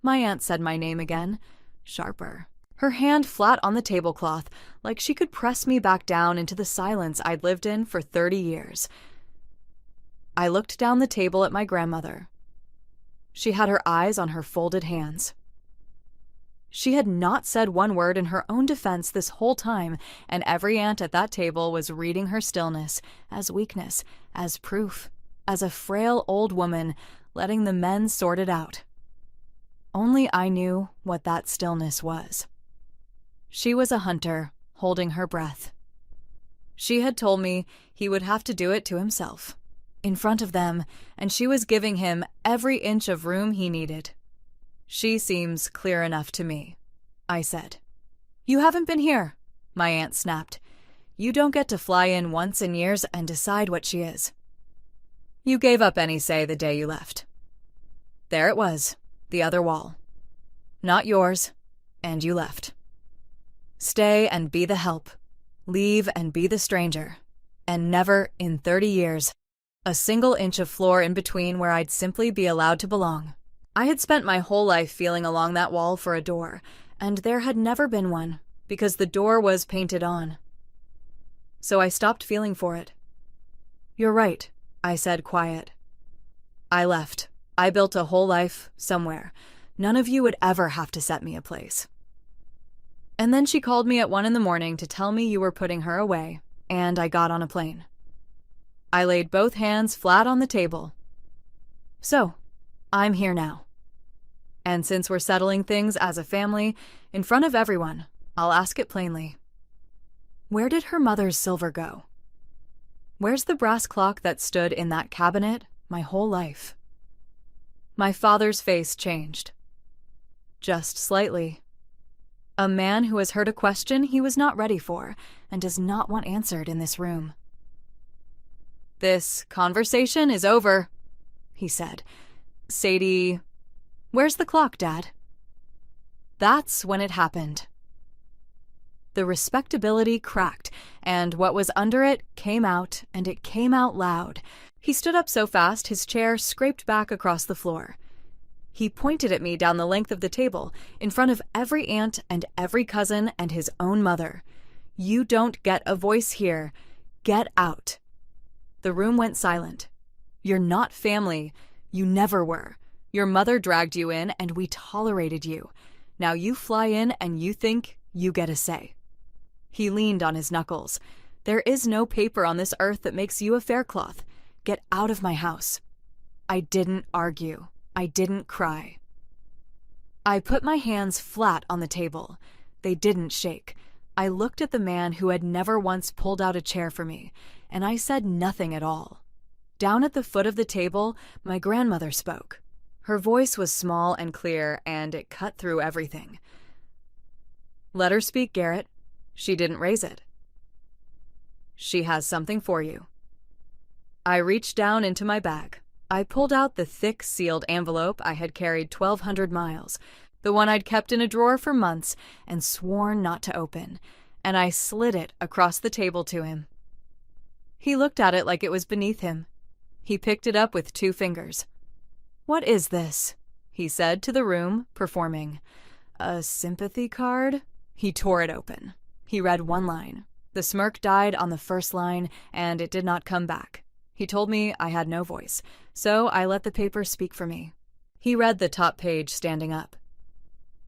My aunt said my name again, sharper. Her hand flat on the tablecloth, like she could press me back down into the silence I'd lived in for 30 years. I looked down the table at my grandmother. She had her eyes on her folded hands. She had not said one word in her own defense this whole time, and every aunt at that table was reading her stillness as weakness, as proof, as a frail old woman letting the men sort it out. Only I knew what that stillness was. She was a hunter, holding her breath. She had told me he would have to do it to himself, in front of them, and she was giving him every inch of room he needed. She seems clear enough to me, I said. You haven't been here, my aunt snapped. You don't get to fly in once in years and decide what she is. You gave up any say the day you left. There it was, the other wall. Not yours, and you left. Stay and be the help. Leave and be the stranger. And never, in 30 years, a single inch of floor in between where I'd simply be allowed to belong. I had spent my whole life feeling along that wall for a door, and there had never been one, because the door was painted on. So I stopped feeling for it. You're right, I said, quiet. I left. I built a whole life somewhere. None of you would ever have to set me a place. And then she called me at 1 a.m. to tell me you were putting her away, and I got on a plane. I laid both hands flat on the table. So, I'm here now. And since we're settling things as a family, in front of everyone, I'll ask it plainly. Where did her mother's silver go? Where's the brass clock that stood in that cabinet my whole life? My father's face changed. Just slightly. A man who has heard a question he was not ready for and does not want answered in this room. This conversation is over, he said. Sadie, where's the clock, Dad? That's when it happened. The respectability cracked, and what was under it came out, and it came out loud. He stood up so fast his chair scraped back across the floor. He pointed at me down the length of the table, in front of every aunt and every cousin and his own mother. "You don't get a voice here. Get out." The room went silent. "You're not family. You never were. Your mother dragged you in and we tolerated you. Now you fly in and you think you get a say." He leaned on his knuckles. "There is no paper on this earth that makes you a Faircloth. Get out of my house." I didn't argue. I didn't cry. I put my hands flat on the table. They didn't shake. I looked at the man who had never once pulled out a chair for me, and I said nothing at all. Down at the foot of the table, my grandmother spoke. Her voice was small and clear, and it cut through everything. "Let her speak, Garrett. She didn't raise it. She has something for you." I reached down into my bag. I pulled out the thick, sealed envelope I had carried 1,200 miles, the one I'd kept in a drawer for months and sworn not to open, and I slid it across the table to him. He looked at it like it was beneath him. He picked it up with 2 fingers. "What is this?" he said to the room, performing. "A sympathy card?" He tore it open. He read 1 line. The smirk died on the first line, and it did not come back. He told me I had no voice, so I let the paper speak for me. He read the top page standing up.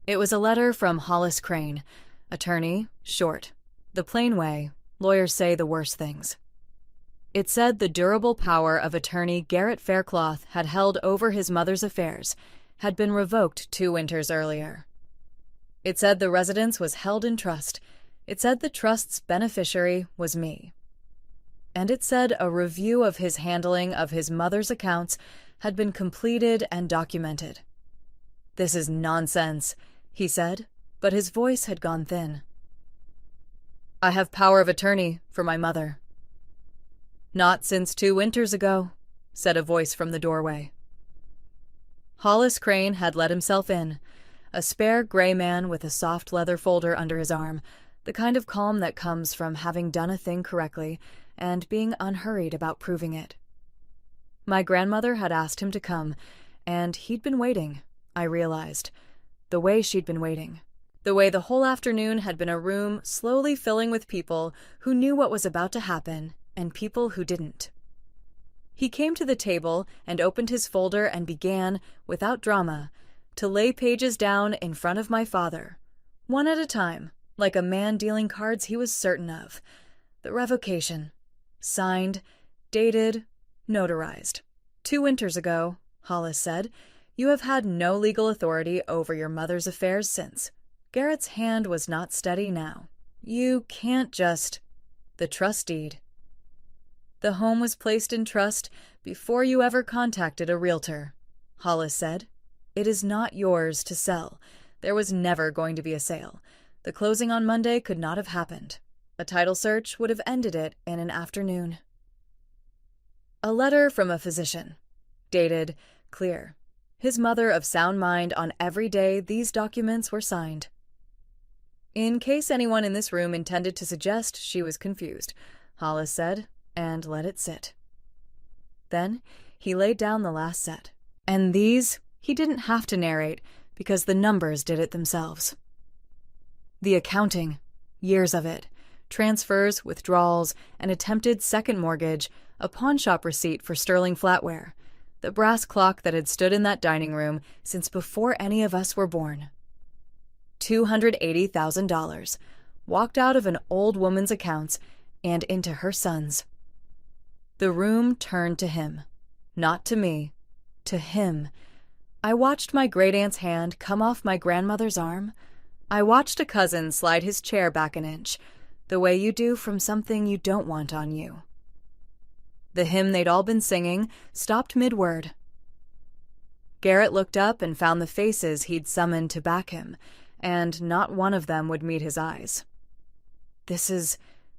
It was a letter from Hollis Crane, attorney, short. The plain way, lawyers say the worst things. It said the durable power of attorney Garrett Faircloth had held over his mother's affairs had been revoked 2 winters earlier. It said the residence was held in trust. It said the trust's beneficiary was me. And it said a review of his handling of his mother's accounts had been completed and documented. "This is nonsense," he said, but his voice had gone thin. "I have power of attorney for my mother." "Not since 2 winters ago," said a voice from the doorway. Hollis Crane had let himself in, a spare gray man with a soft leather folder under his arm, the kind of calm that comes from having done a thing correctly and being unhurried about proving it. My grandmother had asked him to come, and he'd been waiting, I realized. The way she'd been waiting. The way the whole afternoon had been a room slowly filling with people who knew what was about to happen and people who didn't. He came to the table and opened his folder and began, without drama, to lay pages down in front of my father, one at a time, like a man dealing cards he was certain of. The revocation. Signed, dated, notarized. 2 winters ago, Hollis said, you have had no legal authority over your mother's affairs since. Garrett's hand was not steady now. You can't just... The trust deed. The home was placed in trust before you ever contacted a realtor, Hollis said. It is not yours to sell. There was never going to be a sale. The closing on Monday could not have happened. A title search would have ended it in an afternoon. A letter from a physician. Dated, clear. His mother of sound mind on every day these documents were signed. In case anyone in this room intended to suggest she was confused, Hollis said, and let it sit. Then he laid down the last set. And these he didn't have to narrate because the numbers did it themselves. The accounting, years of it, transfers, withdrawals, an attempted second mortgage, a pawnshop receipt for sterling flatware, the brass clock that had stood in that dining room since before any of us were born. $280,000 walked out of an old woman's accounts and into her son's. The room turned to him, not to me, to him. I watched my great-aunt's hand come off my grandmother's arm. I watched a cousin slide his chair back an inch, the way you do from something you don't want on you. The hymn they'd all been singing stopped mid-word. Garrett looked up and found the faces he'd summoned to back him, and not one of them would meet his eyes.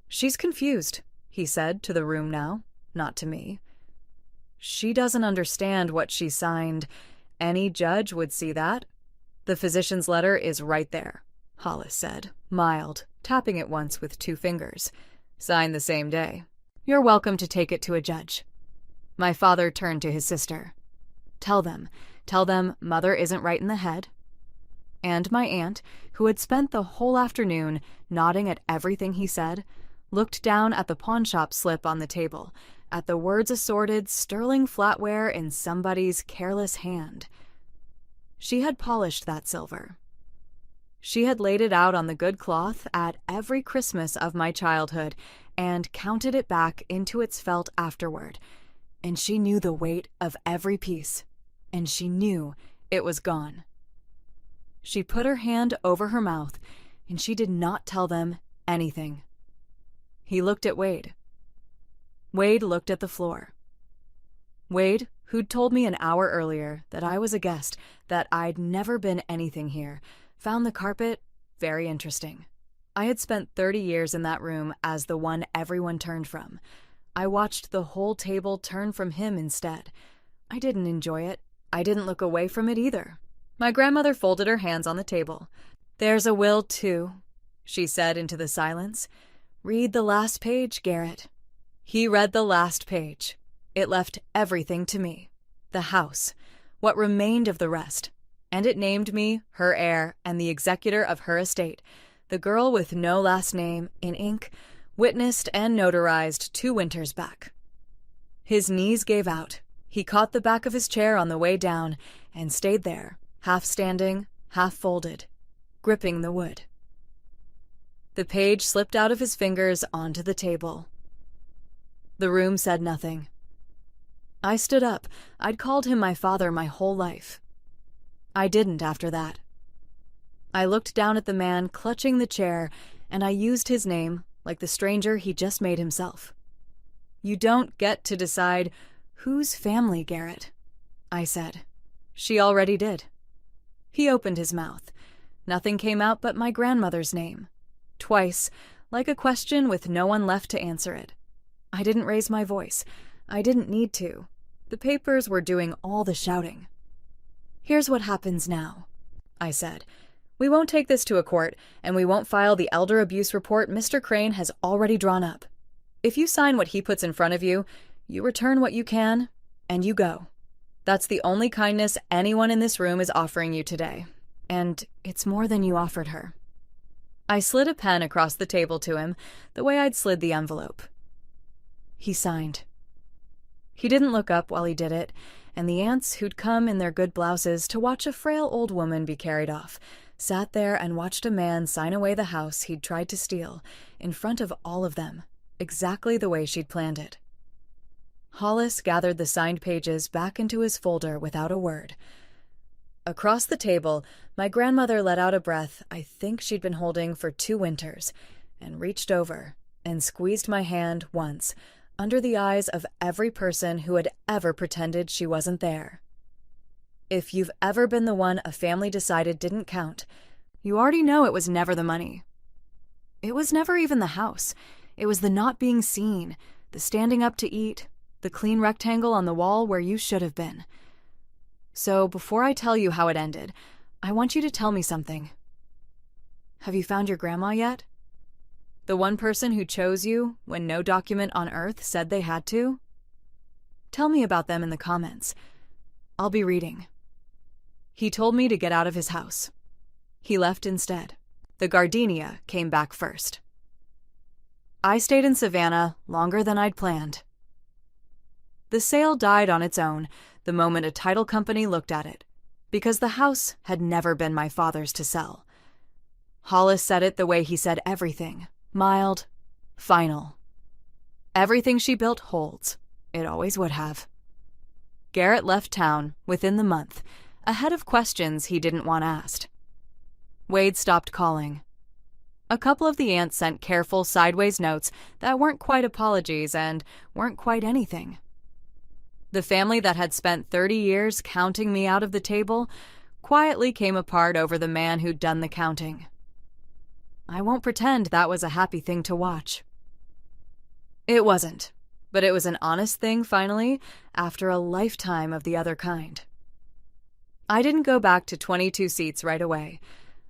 She's confused, he said to the room now, not to me. She doesn't understand what she signed. Any judge would see that. The physician's letter is right there, Hollis said, mild, tapping it once with 2 fingers. Signed the same day. You're welcome to take it to a judge. My father turned to his sister. Tell them. Tell them Mother isn't right in the head. And my aunt, who had spent the whole afternoon nodding at everything he said, looked down at the pawnshop slip on the table, at the words assorted sterling flatware in somebody's careless hand. She had polished that silver. She had laid it out on the good cloth at every Christmas of my childhood and counted it back into its felt afterward, and she knew the weight of every piece, and she knew it was gone. She put her hand over her mouth, and she did not tell them anything. He looked at Wade. Wade looked at the floor. Wade, who'd told me an hour earlier that I was a guest, that I'd never been anything here, found the carpet very interesting. I had spent 30 years in that room as the one everyone turned from. I watched the whole table turn from him instead. I didn't enjoy it. I didn't look away from it either. My grandmother folded her hands on the table. "There's a will, too," she said into the silence. "Read the last page, Garrett." He read the last page. It left everything to me. The house. What remained of the rest. And it named me her heir and the executor of her estate, the girl with no last name, in ink, witnessed and notarized 2 winters back. His knees gave out. He caught the back of his chair on the way down and stayed there, half standing, half folded, gripping the wood. The page slipped out of his fingers onto the table. The room said nothing. I stood up. I'd called him my father my whole life. I didn't after that. I looked down at the man clutching the chair, and I used his name like the stranger he just made himself. "You don't get to decide whose family, Garrett," I said. She already did. He opened his mouth. Nothing came out but my grandmother's name. Twice, like a question with no one left to answer it. I didn't raise my voice. I didn't need to. The papers were doing all the shouting. "Here's what happens now," I said. "We won't take this to a court, and we won't file the elder abuse report Mr. Crane has already drawn up. If you sign what he puts in front of you, you return what you can, and you go. That's the only kindness anyone in this room is offering you today, and it's more than you offered her." I slid a pen across the table to him, the way I'd slid the envelope. He signed. He didn't look up while he did it, and the aunts who'd come in their good blouses to watch a frail old woman be carried off sat there and watched a man sign away the house he'd tried to steal, in front of all of them, exactly the way she'd planned it. Hollis gathered the signed pages back into his folder without a word. Across the table, my grandmother let out a breath I think she'd been holding for 2 winters, and reached over and squeezed my hand once, under the eyes of every person who had ever pretended she wasn't there. If you've ever been the one a family decided didn't count, you already know it was never the money. It was never even the house. It was the not being seen, the standing up to eat, the clean rectangle on the wall where you should have been. So before I tell you how it ended, I want you to tell me something. Have you found your grandma yet? The one person who chose you when no document on earth said they had to? Tell me about them in the comments. I'll be reading. He told me to get out of his house. He left instead. The gardenia came back first. I stayed in Savannah longer than I'd planned. The sale died on its own the moment a title company looked at it, because the house had never been my father's to sell. Hollis said it the way he said everything, mild, final. Everything she built holds. It always would have. Garrett left town within the month, ahead of questions he didn't want asked. Wade stopped calling. A couple of the aunts sent careful sideways notes that weren't quite apologies and weren't quite anything. The family that had spent 30 years counting me out of the table quietly came apart over the man who'd done the counting. I won't pretend that was a happy thing to watch. It wasn't, but it was an honest thing finally, after a lifetime of the other kind. I didn't go back to 22 seats right away.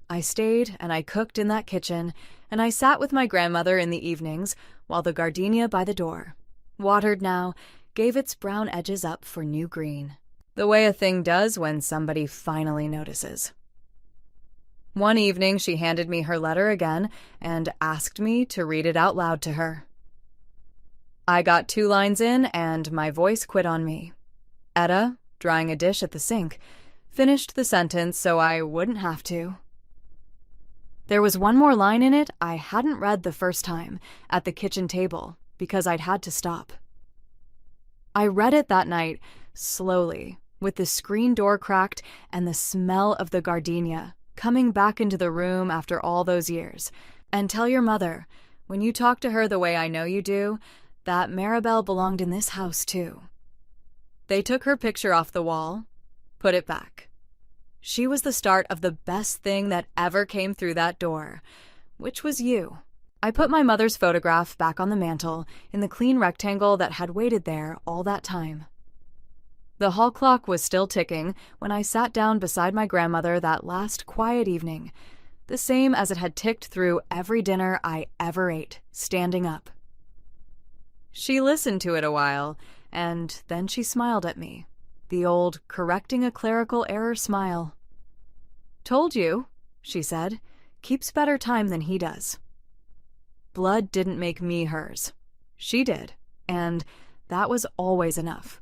I stayed and I cooked in that kitchen, and I sat with my grandmother in the evenings while the gardenia by the door, watered now, gave its brown edges up for new green. The way a thing does when somebody finally notices. One evening, she handed me her letter again and asked me to read it out loud to her. I got 2 lines in and my voice quit on me. Etta, drying a dish at the sink, finished the sentence so I wouldn't have to. There was one more line in it I hadn't read the first time, at the kitchen table, because I'd had to stop. I read it that night, slowly, with the screen door cracked and the smell of the gardenia coming back into the room after all those years. And tell your mother, when you talk to her the way I know you do, that Maribel belonged in this house too. They took her picture off the wall, put it back. She was the start of the best thing that ever came through that door, which was you. I put my mother's photograph back on the mantel in the clean rectangle that had waited there all that time. The hall clock was still ticking when I sat down beside my grandmother that last quiet evening, the same as it had ticked through every dinner I ever ate, standing up. She listened to it a while, and then she smiled at me, the old correcting a clerical error smile. "Told you," she said, "keeps better time than he does." Blood didn't make me hers. She did, and that was always enough.